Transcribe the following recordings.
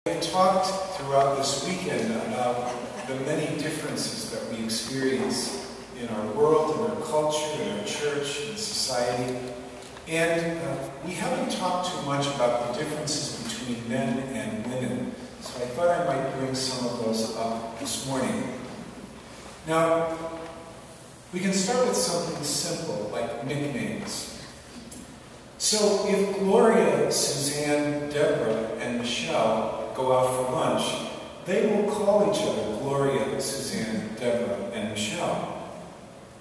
We've talked throughout this weekend about the many differences that we experience in our world, in our culture, in our church, in society. And we haven't talked too much about the differences between men and women. So I thought I might bring some of those up this morning. Now, we can start with something simple, like nicknames. So if Gloria, Suzanne, Deborah, and Michelle go out for lunch, they will call each other Gloria, Suzanne, Deborah, and Michelle.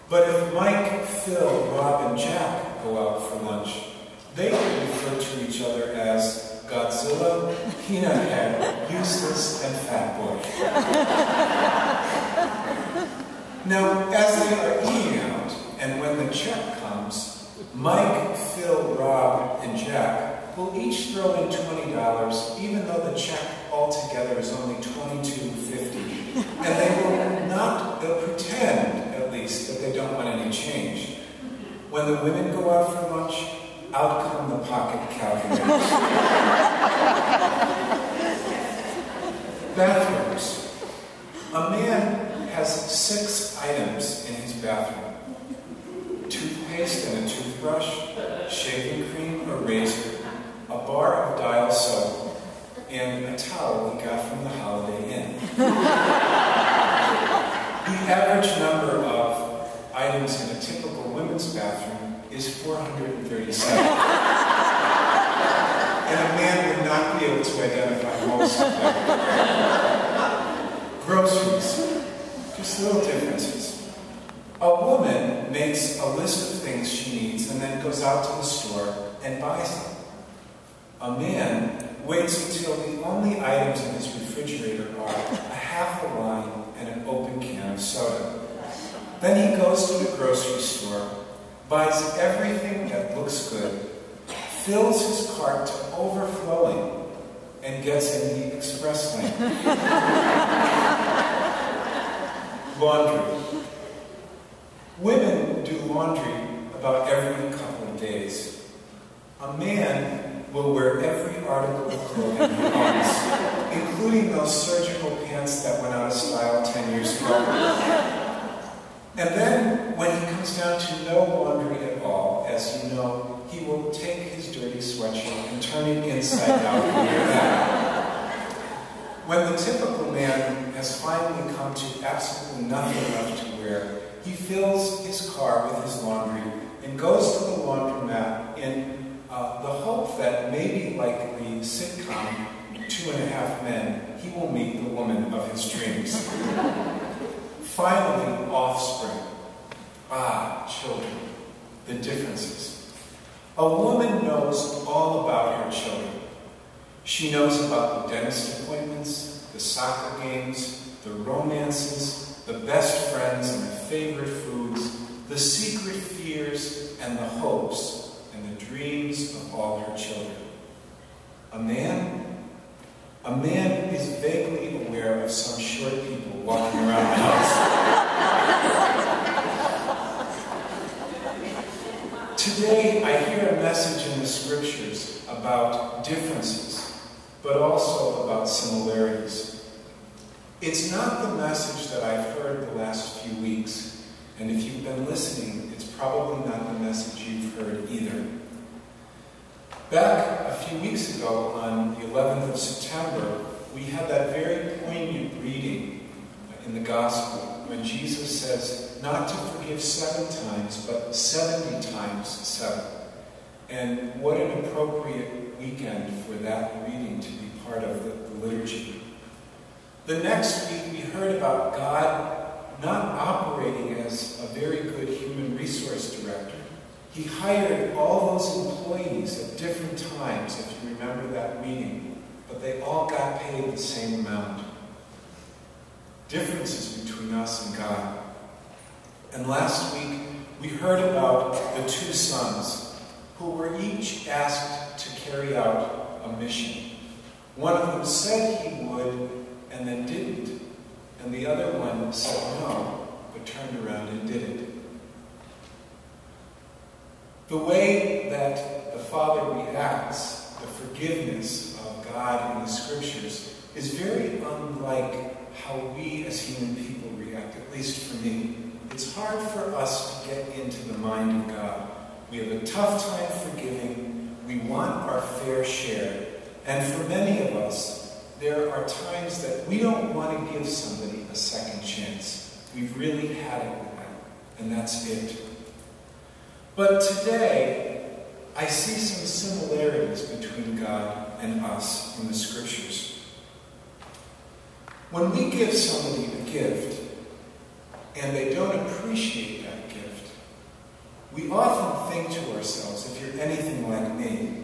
But if Mike, Phil, Rob, and Jack go out for lunch, they will refer to each other as Godzilla, Peanut Head, Useless, and Fat Boy. Now, as they are eating out, and when the check comes, Mike, Phil, Rob, and Jack will each throw in $20, even though the check altogether is only $22.50. And they'll pretend, at least, that they don't want any change. When the women go out for lunch, out come the pocket calculators. Bathrooms. A man has 6 items in his bathroom. Toothpaste and a toothbrush, shaving cream or razor, a bar of Dial soap, and a towel he got from the Holiday Inn. The average number of items in a typical women's bathroom is 437. And a man would not be able to identify most of them. Groceries. Just little differences. A woman makes a list of things she needs and then goes out to the store and buys them. A man waits until the only items in his refrigerator are a half a wine and an open can of soda. Then he goes to the grocery store, buys everything that looks good, fills his cart to overflowing, and gets in the express lane. Laundry. Women do laundry about every couple of days. A man will wear every article of clothing he owns, including those surgical pants that went out of style 10 years ago. And then, when he comes down to no laundry at all, as you know, he will take his dirty sweatshirt and turn it inside out and wear that. When the typical man has finally come to absolutely nothing left to wear, he fills his car with his laundry and goes to the laundromat in the hope that maybe like the sitcom 2.5 Men, he will meet the woman of his dreams. Finally, offspring. Children. The differences. A woman knows all about her children. She knows about the dentist appointments, the soccer games, the romances, the best friends and the favorite foods, the secret fears and the hopes and the dreams of all her children. A man is vaguely aware of some short people walking around the house. Today, I hear a message in the scriptures about differences, but also about similarities. It's not the message that I've heard the last few weeks, and if you've been listening, it's probably not the message you've heard either. Back a few weeks ago, on the 11th of September, we had that very poignant reading in the Gospel when Jesus says not to forgive 7 times, but 70 times 7. And what an appropriate weekend for that reading to be part of the liturgy. The next week, we heard about God not operating as a very good human resource director. He hired all those employees at different times, if you remember that reading, but they all got paid the same amount. Differences between us and God. And last week, we heard about the 2 sons who were each asked to carry out a mission. One of them said he would, and then didn't. And the other one said no, but turned around and did it. The way that the Father reacts, the forgiveness of God in the Scriptures is very unlike how we as human people react, at least for me. It's hard for us to get into the mind of God. We have a tough time forgiving. We want our fair share. And for many of us, there are times that we don't want to give somebody a second chance. We've really had it with them, and that's it. But today, I see some similarities between God and us in the Scriptures. When we give somebody a gift, and they don't appreciate that gift, we often think to ourselves, if you're anything like me,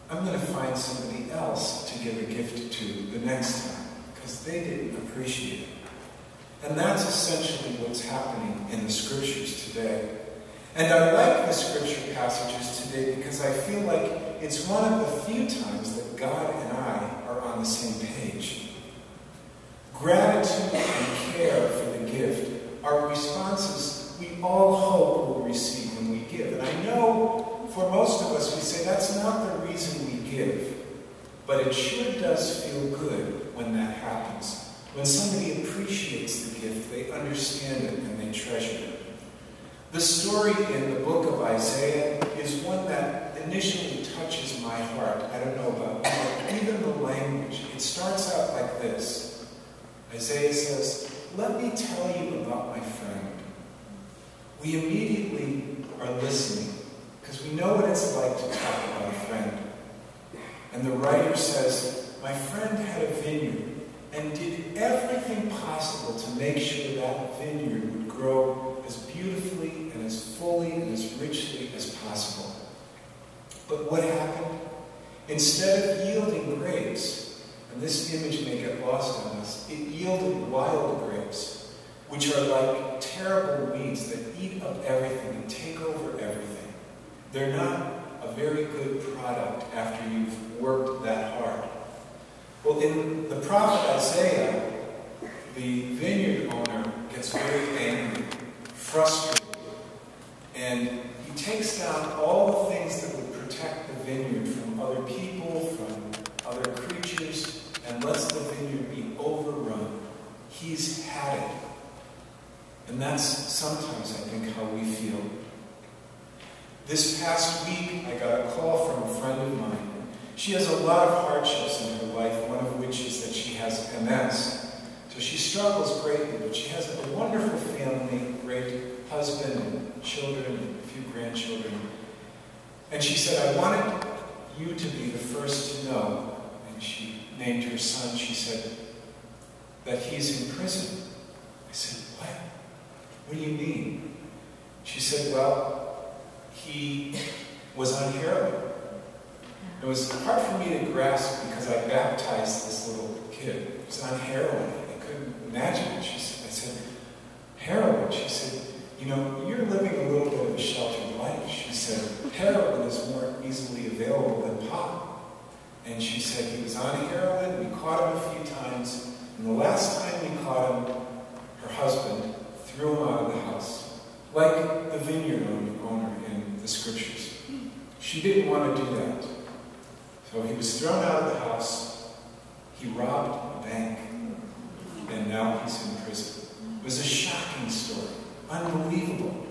I'm going to find somebody else to give a gift to the next time, because they didn't appreciate it. And that's essentially what's happening in the Scriptures today. And I like the Scripture passages today because I feel like it's one of the few times that God and I are on the same page. Gratitude and care for the gift are responses we all hope we'll receive when we give. And I know for most of us we say that's not the reason we give, but it sure does feel good when that happens. When somebody appreciates the gift, they understand it and they treasure it. The story in the book of Isaiah is one that initially touches my heart. I don't know about you, but even the language. It starts out like this. Isaiah says, "Let me tell you about my friend." We immediately are listening because we know what it's like to talk about a friend. And the writer says, "My friend had a vineyard and did everything possible to make sure that vineyard would grow as beautifully and as fully and as richly as possible. But what happened? Instead of yielding grapes," and this image may get lost on us, "it yielded wild grapes, which are like terrible weeds that eat up everything and take over everything. They're not a very good product after you've worked that hard." Well, in the prophet Isaiah, the vineyard owner gets very angry, frustrated, and he takes down all the things that would protect the vineyard from other people, from other creatures, and lets the vineyard be overrun. He's had it. And that's sometimes, I think, how we feel. This past week, I got a call from a friend of mine. She has a lot of hardships in her life, one of which is that she has MS. So she struggles greatly, but she has a wonderful family, great husband and children, and a few grandchildren. And she said, "I wanted you to be the first to know," and she named her son, she said, "that he's in prison." I said, "What? What do you mean?" She said, "Well, he was on heroin." It was hard for me to grasp because I baptized this little kid. He was on heroin. I couldn't imagine it. I said, "Heroin?" She said, "You know, you're living a little bit of a sheltered life." She said, "Heroin is more easily available than pot." And she said he was on heroin. We caught him a few times. And the last time we caught him, her husband threw him out of the house, like the vineyard owner in the Scriptures. She didn't want to do that. So he was thrown out of the house. He robbed a bank. And now he's in prison. It was a shocking story. Unbelievable.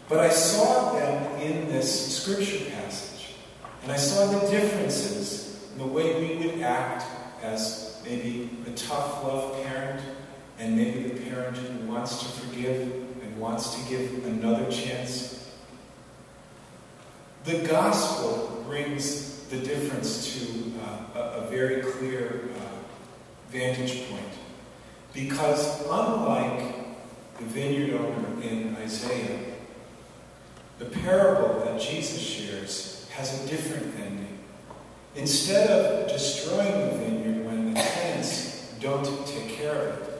But I saw them in this Scripture passage. And I saw the differences in the way we would act as maybe a tough love parent and maybe the parent who wants to forgive and wants to give another chance. The gospel brings the difference to a very clear vantage point. Because unlike the vineyard owner in Isaiah, the parable that Jesus shares has a different ending. Instead of destroying the vineyard when the tenants don't take care of it,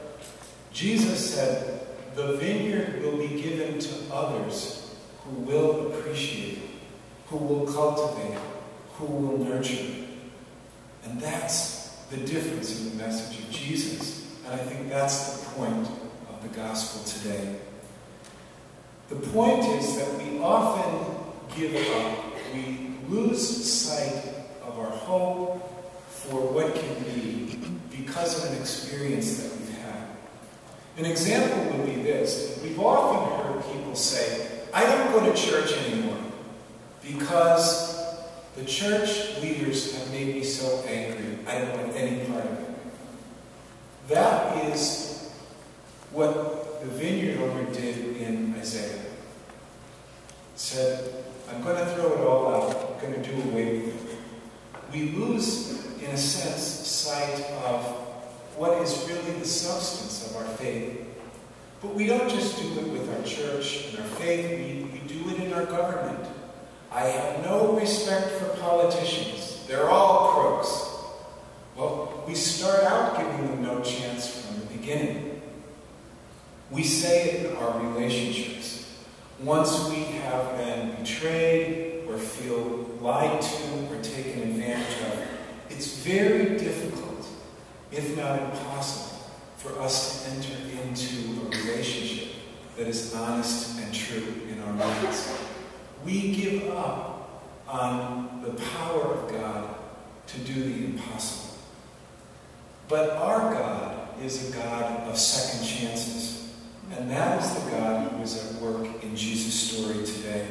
Jesus said, the vineyard will be given to others who will appreciate it, who will cultivate it, who will nurture it. And that's the difference in the message of Jesus. And I think that's the point of the gospel today. The point is that we often give up. We lose sight of our hope for what can be because of an experience that we've had. An example would be this. We've often heard people say, I don't go to church anymore because the church leaders have made me so angry, I don't want any part of it. That is what the vineyard owner did in Isaiah. Said, I'm going to throw it all out, I'm going to do away with it. We lose, in a sense, sight of what is really the substance of our faith. But we don't just do it with our church and our faith, we do it in our government. I have no respect for politicians. They're all crooks. Well, we start out giving them no chance from the beginning. We say it in our relationships. Once we have been betrayed or feel lied to or taken advantage of, it's very difficult, if not impossible, for us to enter into a relationship that is honest and true in our minds. We give up on the power of God to do the impossible. But our God is a God of second chances. And that is the God who is at work in Jesus' story today.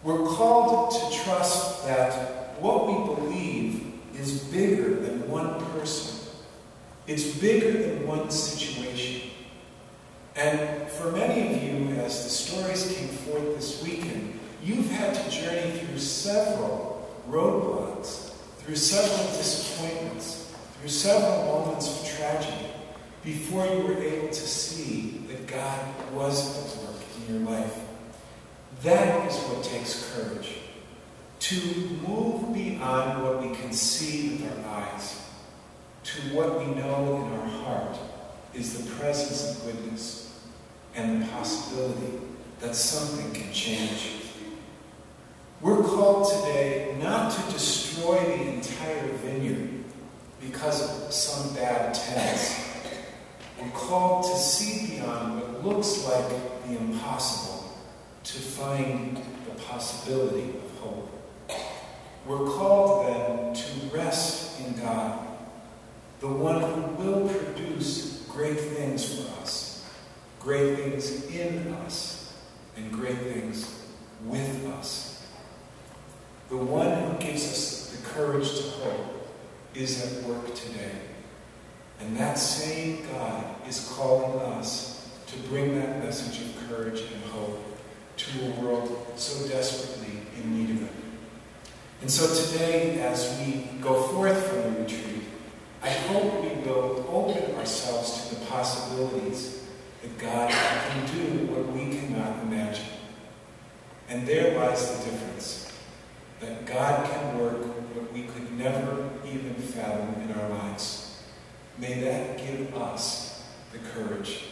We're called to trust that what we believe is bigger than one person. It's bigger than one situation. And for many of you, as the stories came forth this weekend, you've had to journey through several roadblocks, through several disappointments, through several moments of tragedy, before you were able to see that God was at work in your life. That is what takes courage. To move beyond what we can see with our eyes, to what we know in our heart is the presence of goodness and the possibility that something can change. We're called today not to destroy the entire vineyard because of some bad tenants. We're called to see beyond what looks like the impossible, to find the possibility of hope. We're called then to rest in God, the one who will produce great things for us, great things in us, and great things with us. The one who gives us the courage to hope is at work today. And that same God is calling us to bring that message of courage and hope to a world so desperately in need of it. And so today, as we go forth from the retreat, I hope we will open ourselves to the possibilities that God can do what we cannot imagine. And there lies the difference, that God can work what we could never even fathom in our lives. May that give us the courage